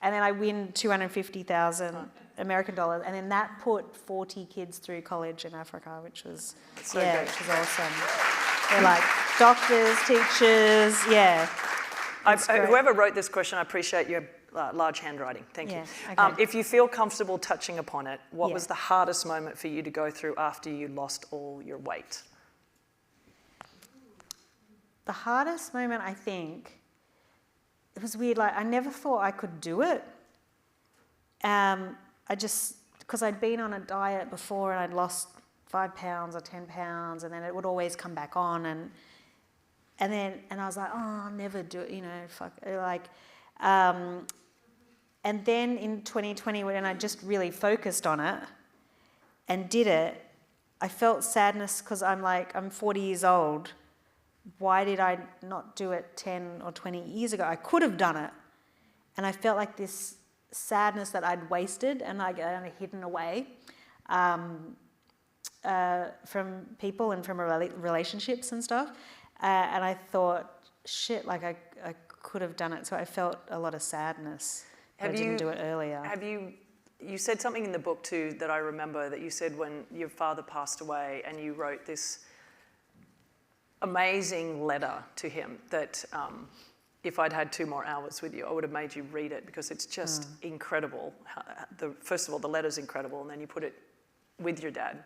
And then I win 250,000 American dollars, and then that put 40 kids through college in Africa, which was which was awesome. They're like doctors, teachers, whoever wrote this question, I appreciate your large handwriting. Thank you. Okay. If you feel comfortable touching upon it, what was the hardest moment for you to go through after you lost all your weight? The hardest moment, I think, it was weird. Like, I never thought I could do it. Because I'd been on a diet before and I'd lost 5 pounds or 10 pounds, and then it would always come back on, and I was like, oh, I'll never do it, fuck, and then in 2020, when I just really focused on it and did it, I felt sadness because I'm 40 years old. Why did I not do it 10 or 20 years ago? I could have done it. And I felt like this sadness that I'd wasted and I'd hidden away from people and from relationships and stuff. And I thought, shit, I could have done it. So I felt a lot of sadness. I didn't do it earlier. You said something in the book too that I remember, that you said when your father passed away and you wrote this amazing letter to him that if I'd had 2 more hours with you, I would have made you read it, because it's just incredible. First of all, the letter's incredible, and then you put it with your dad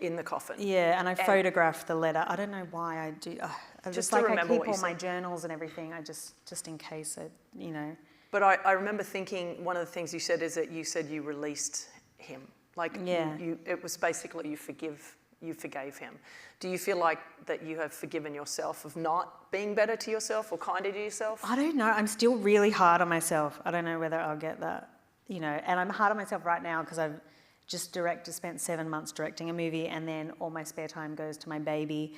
in the coffin. Yeah, and I photographed the letter. I don't know why I do. I just to remember I keep what you all said. my journals and everything. I just in case it, But I remember thinking one of the things you said is that you said you released him. It was basically you forgave him. Do you feel like that you have forgiven yourself of not being better to yourself or kinder to yourself? I don't know. I'm still really hard on myself. I don't know whether I'll get that, and I'm hard on myself right now because I've just spent 7 months directing a movie, and then all my spare time goes to my baby,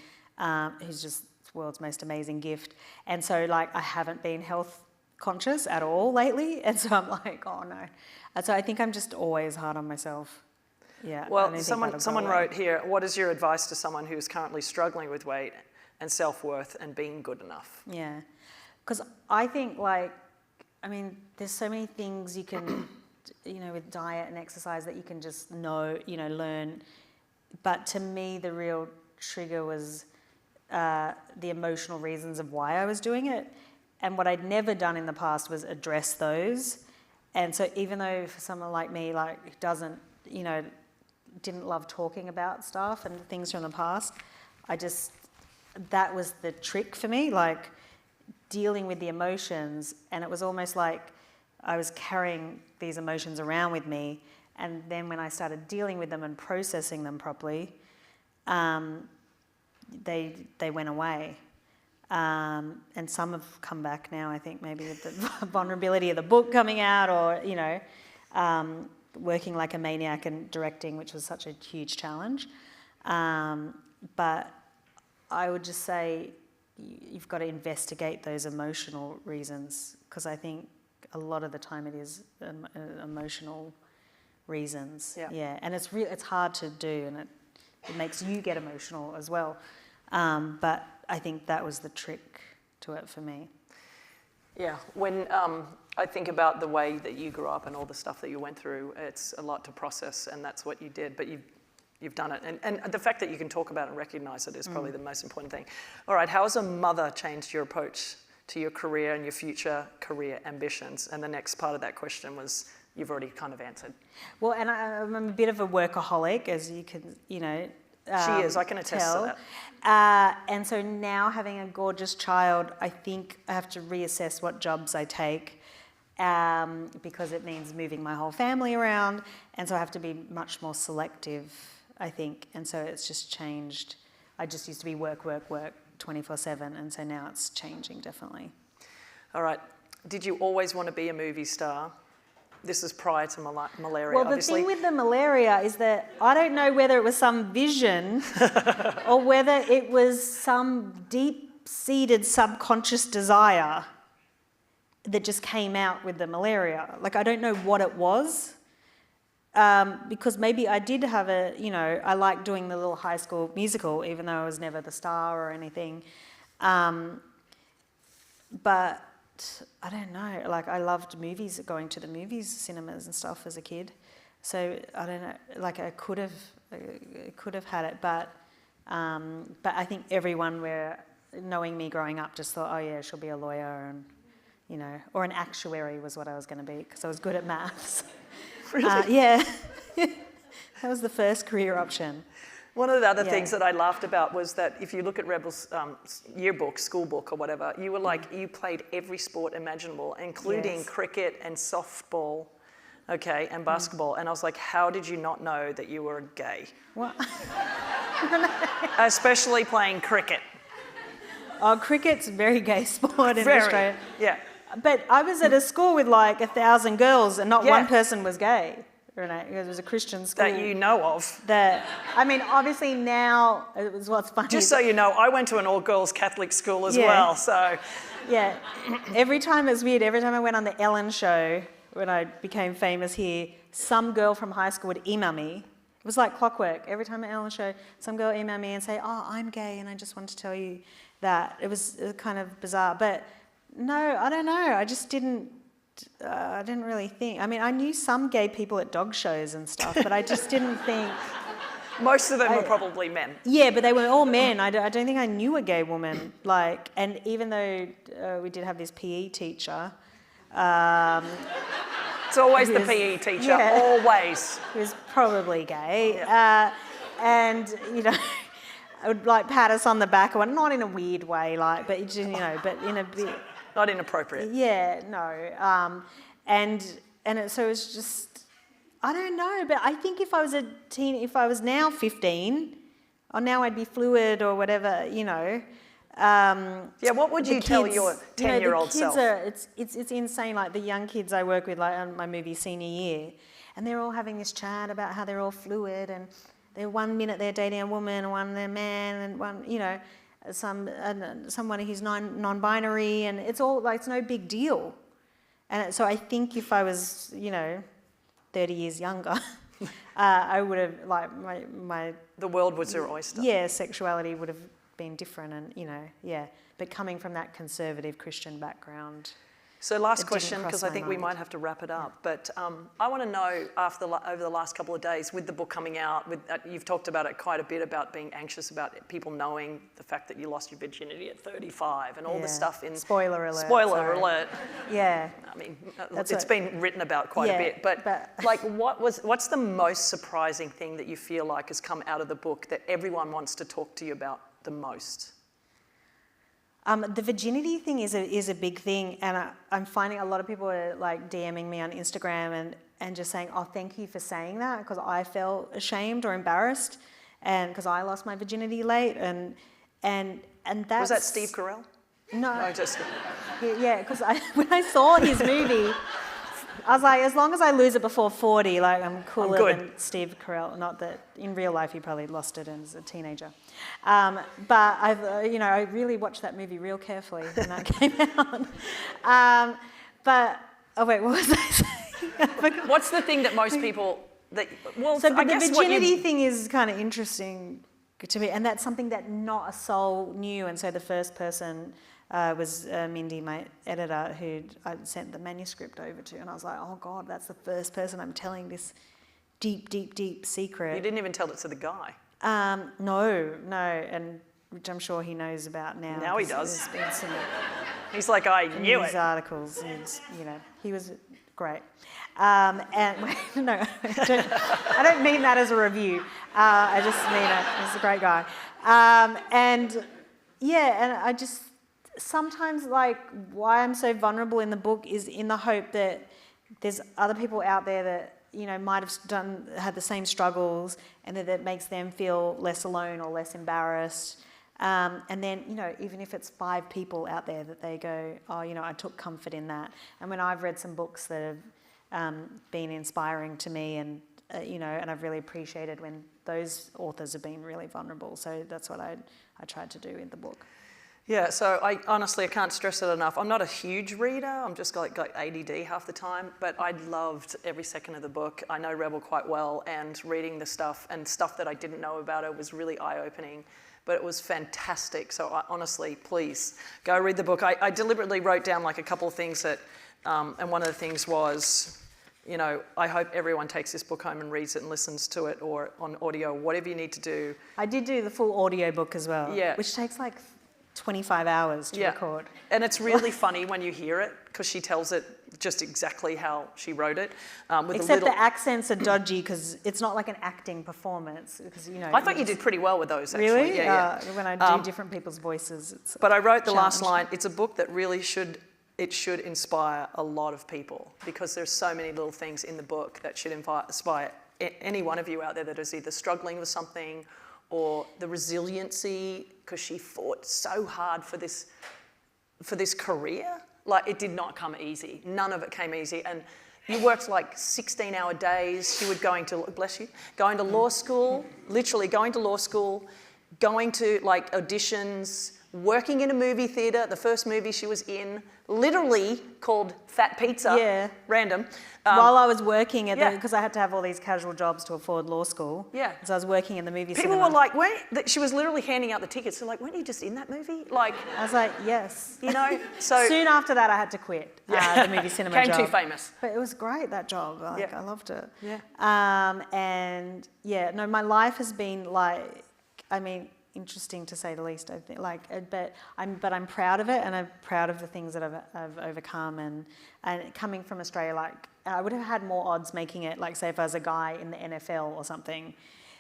who's just the world's most amazing gift. And so I haven't been health conscious at all lately, and so I'm like, oh no. And so I think I'm just always hard on myself. Yeah. Well, someone wrote here, what is your advice to someone who is currently struggling with weight and self-worth and being good enough? Yeah. Because I think there's so many things you can, with diet and exercise that you can just learn. But to me, the real trigger was the emotional reasons of why I was doing it. And what I'd never done in the past was address those. And so even though for someone like me, who doesn't, didn't love talking about stuff and things from the past, that was the trick for me, dealing with the emotions. And it was almost like I was carrying these emotions around with me. And then when I started dealing with them and processing them properly, they went away. And some have come back now, I think, maybe with the vulnerability of the book coming out, or, working like a maniac and directing, which was such a huge challenge. But I would just say you've got to investigate those emotional reasons, because I think a lot of the time it is emotional reasons. Yeah. And it's hard to do, and it makes you get emotional as well. But I think that was the trick to it for me. Yeah, when I think about the way that you grew up and all the stuff that you went through, it's a lot to process, and that's what you did, but you've done it. And the fact that you can talk about it and recognise it is probably the most important thing. All right, how has a mother changed your approach to your career and your future career ambitions? And the next part of that question was, you've already kind of answered. Well, and I'm a bit of a workaholic, as you can, she is, I can attest to that. And so now, having a gorgeous child, I think I have to reassess what jobs I take, because it means moving my whole family around, and so I have to be much more selective, I think. And so it's just changed. I just used to be work 24/7, and so now it's changing, definitely. All right. Did you always want to be a movie star? This is prior to Malaria, well, obviously. The thing with the Malaria is that I don't know whether it was some vision or whether it was some deep-seated subconscious desire that just came out with the Malaria. I don't know what it was, because maybe I did have I liked doing the little high school musical, even though I was never the star or anything. But I don't know, I loved movies, going to the movies, cinemas and stuff as a kid. So I don't know, I could have had it, but I think everyone, knowing me growing up, just thought, oh yeah, she'll be a lawyer, and or an actuary was what I was going to be, because I was good at maths. Really? Yeah, that was the first career option. One of the other things that I laughed about was that if you look at Rebel's yearbook, school book or whatever, you were you played every sport imaginable, including cricket and softball. okay, and basketball. And I was like, how did you not know that you were gay? What? Especially playing cricket. Oh, cricket's a very gay sport in Australia. Yeah. But I was at a school with like 1,000 girls and not one person was gay. Rennae, it was a Christian school. That you know of. I mean, obviously now, it was what's funny. Just so you know, I went to an all-girls Catholic school as well, so. Yeah. Every time it was weird. Every time I went on the Ellen show, when I became famous here, some girl from high school would email me. It was like clockwork. Every time at Ellen show, some girl emailed me and say, oh, I'm gay and I just want to tell you that. It was kind of bizarre. But no, I don't know. I just didn't really think. I mean, I knew some gay people at dog shows and stuff, but I just didn't think. Most of them were probably men. Yeah, but they were all men. I don't think I knew a gay woman. Like, and even though we did have this PE teacher. It's always the PE teacher, always. He was probably gay. And, you know, I would like pat us on the back, not in a weird way, like, but, you know, but in a bit. Not inappropriate. Yeah, no. So it was just, I don't know, but I think if I was now 15, or now I'd be fluid or whatever, you know. What would you tell your 10-year-old self? It's insane, like the young kids I work with, like on my movie senior year, and they're all having this chat about how they're all fluid, and they're 1 minute they're dating a woman, one they're a man, and one, you know, someone who's non-binary, and it's all like, it's no big deal. And so I think if I was, you know, 30 years younger, I would have, like, my... The world was your oyster. Yeah, sexuality would have been different, and, you know, but coming from that conservative Christian background. So last question, because I think we might have to wrap it up, but I want to know, over the last couple of days, with the book coming out, you've talked about it quite a bit, about being anxious about people knowing the fact that you lost your virginity at 35 and all the stuff in... Spoiler alert. Spoiler alert. Yeah. I mean, it's been written about quite a bit, but like, what's the most surprising thing that you feel like has come out of the book that everyone wants to talk to you about the most? The virginity thing is a big thing, and I'm finding a lot of people are like DMing me on Instagram and just saying, oh, thank you for saying that, because I felt ashamed or embarrassed, and because I lost my virginity late, and that's... Was that Steve Carell? No, just... Yeah, because when I saw his movie, I was like, as long as I lose it before 40, like, I'm cooler than Steve Carell. Not that in real life he probably lost it as a teenager. But I really watched that movie real carefully when that came out. What was I saying? What's the thing that most people... the virginity thing is kind of interesting to me, and that's something that not a soul knew, and so the first person... was Mindy, my editor, who I sent the manuscript over to, and I was like, oh God, that's the first person I'm telling this deep, deep, deep secret. You didn't even tell it to the guy. No, and which I'm sure he knows about now. Now he does. There's been some He's like, I knew it. News articles, and you know, he was great. No, I don't mean that as a review. I just mean he's a great guy. And I just. Sometimes, like, why I'm so vulnerable in the book is in the hope that there's other people out there that, you know, might have had the same struggles, and that makes them feel less alone or less embarrassed. And then, you know, even if it's 5 people out there that they go, oh, you know, I took comfort in that. And when I've read some books that have been inspiring to me, and, you know, and I've really appreciated when those authors have been really vulnerable. So that's what I tried to do in the book. Yeah, so I can't stress it enough. I'm not a huge reader. I'm just got ADD half the time, but I loved every second of the book. I know Rebel quite well, and reading the stuff that I didn't know about her was really eye-opening, but it was fantastic. So honestly, please go read the book. I deliberately wrote down like a couple of things that, and one of the things was, you know, I hope everyone takes this book home and reads it and listens to it, or on audio, whatever you need to do. I did do the full audio book as well, which takes like 25 hours to record. And it's really funny when you hear it, because she tells it just exactly how she wrote it. Except the accents are dodgy, because it's not like an acting performance. Because, you know, I thought you did pretty well with those, actually. Really? Yeah. When I do different people's voices. But I wrote the last line, it's a book that really should it should inspire a lot of people, because there's so many little things in the book that should inspire any one of you out there that is either struggling with something, or the resiliency, because she fought so hard for this career. Like, it did not come easy. None of it came easy. And you worked like 16-hour days. She was going to, bless you, going to law school, literally going to law school, going to like auditions, working in a movie theatre. The first movie she was in, literally called Fat Pizza. Yeah. Random. While I was working at because I had to have all these casual jobs to afford law school. Yeah. So I was working in the movie cinema. People were like, she was literally handing out the tickets. They're like, weren't you just in that movie? Like, I was like, yes. you know, so. Soon after that, I had to quit the movie cinema job. Came too famous. But it was great, that job. Like, I loved it. Yeah. And yeah, no, my life has been like, I mean, interesting to say the least. I think, like, but I'm proud of it, and I'm proud of the things that I've overcome. And coming from Australia, like, I would have had more odds making it, like, say, if I was a guy in the NFL or something,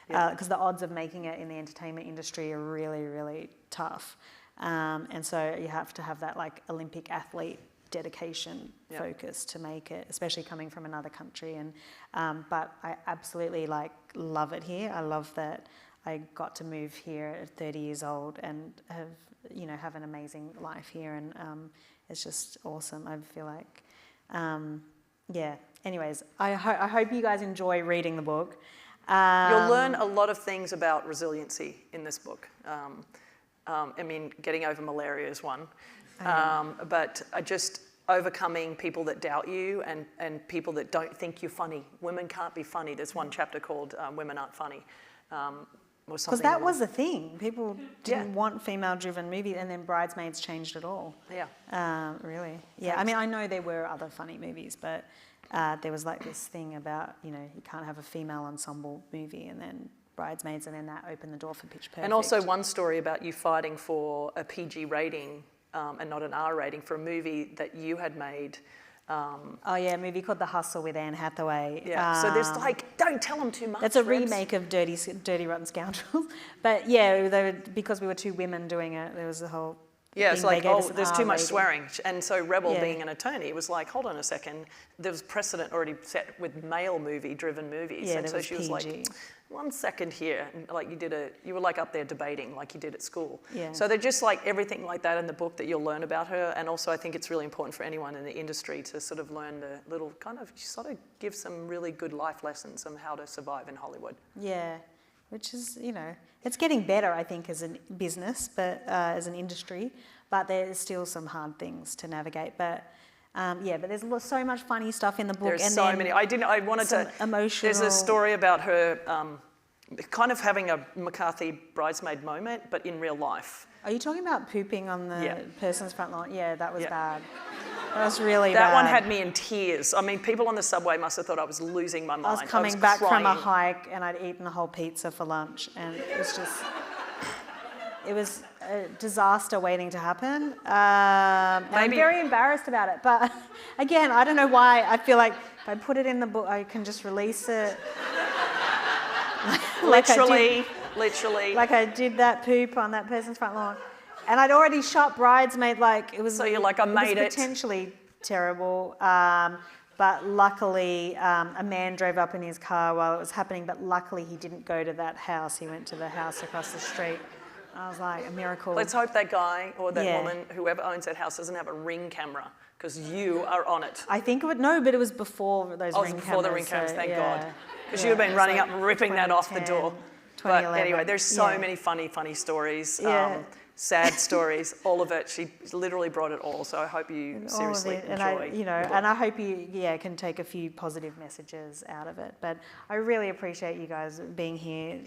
because the odds of making it in the entertainment industry are really, really tough. And so you have to have that, like, Olympic athlete dedication focus to make it, especially coming from another country. And but I absolutely, like, love it here. I love that I got to move here at 30 years old and have an amazing life here, and it's just awesome. I feel like, Anyways, I hope you guys enjoy reading the book. You'll learn a lot of things about resiliency in this book. I mean, getting over malaria is one, but just overcoming people that doubt you and people that don't think you're funny. Women can't be funny. There's one chapter called Women Aren't Funny. Because that was the thing. People didn't want female-driven movies, and then Bridesmaids changed it all. Yeah. Really. Yeah. I mean, I know there were other funny movies, but there was like this thing about, you can't have a female ensemble movie, and then Bridesmaids, and then that opened the door for Pitch Perfect. And also one story about you fighting for a PG rating and not an R rating for a movie that you had made. A movie called The Hustle with Anne Hathaway. Yeah, so there's like, don't tell them too much. That's a remake of Dirty Rotten Scoundrels. But yeah, because we were two women doing it, there was a whole Yeah, it's like, there's too much rating. swearing. And so Rebel, being an attorney, was like, hold on a second, there was precedent already set with male movie-driven movies. Yeah, and so was she PG. was like, 1 second here. And like you were like up there debating like you did at school. Yeah. So they're just like everything like that in the book that you'll learn about her. And also I think it's really important for anyone in the industry to sort of learn the little sort of give some really good life lessons on how to survive in Hollywood. Yeah, which is, it's getting better, I think, as a business, but as an industry. But there's still some hard things to navigate. But but there's so much funny stuff in the book. There's so many. I wanted to. Emotional. There's a story about her kind of having a McCarthy bridesmaid moment, but in real life. Are you talking about pooping on the person's front lawn? Yeah, that was bad. That was really bad. That one had me in tears. I mean, people on the subway must have thought I was losing my mind. I was coming back from a hike and I'd eaten a whole pizza for lunch, and it was just... It was a disaster waiting to happen. I'm very embarrassed about it. But again, I don't know why. I feel like if I put it in the book, I can just release it. Literally. Like I did that poop on that person's front lawn. And I'd already shot Bridesmaid, like it was... So you're like, I made it. It was potentially terrible. But luckily, a man drove up in his car while it was happening, but luckily he didn't go to that house. He went to the house across the street. I was like, a miracle. Let's hope that guy or that woman, whoever owns that house, doesn't have a Ring camera, because you are on it. I think but it was before those Ring cameras. Oh, it was before the Ring cameras, thank God. Because you have been running up and ripping that off the door. But anyway, there's so many funny stories. Sad stories, all of it. She literally brought it all. So I hope you seriously enjoy. And I hope you can take a few positive messages out of it. But I really appreciate you guys being here,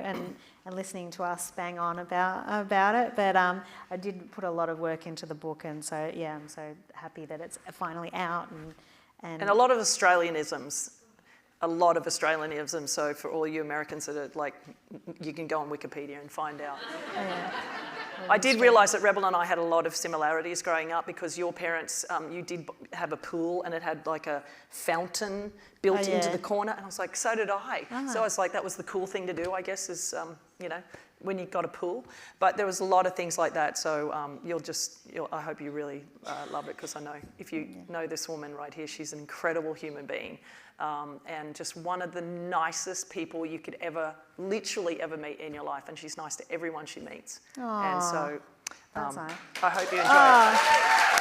and listening to us bang on about it. But I did put a lot of work into the book, and so I'm so happy that it's finally out. And a lot of Australianisms. So for all you Americans that are like, you can go on Wikipedia and find out. I did realise that Rebel and I had a lot of similarities growing up, because your parents, you did have a pool and it had like a fountain built into the corner, and I was like, so did I. So I was like, that was the cool thing to do, I guess, is, when you got a pool. But there was a lot of things like that. So I hope you really love it, because I know if you know this woman right here, she's an incredible human being. And just one of the nicest people you could literally ever meet in your life. And she's nice to everyone she meets. Aww, and so that's nice. I hope you enjoy it.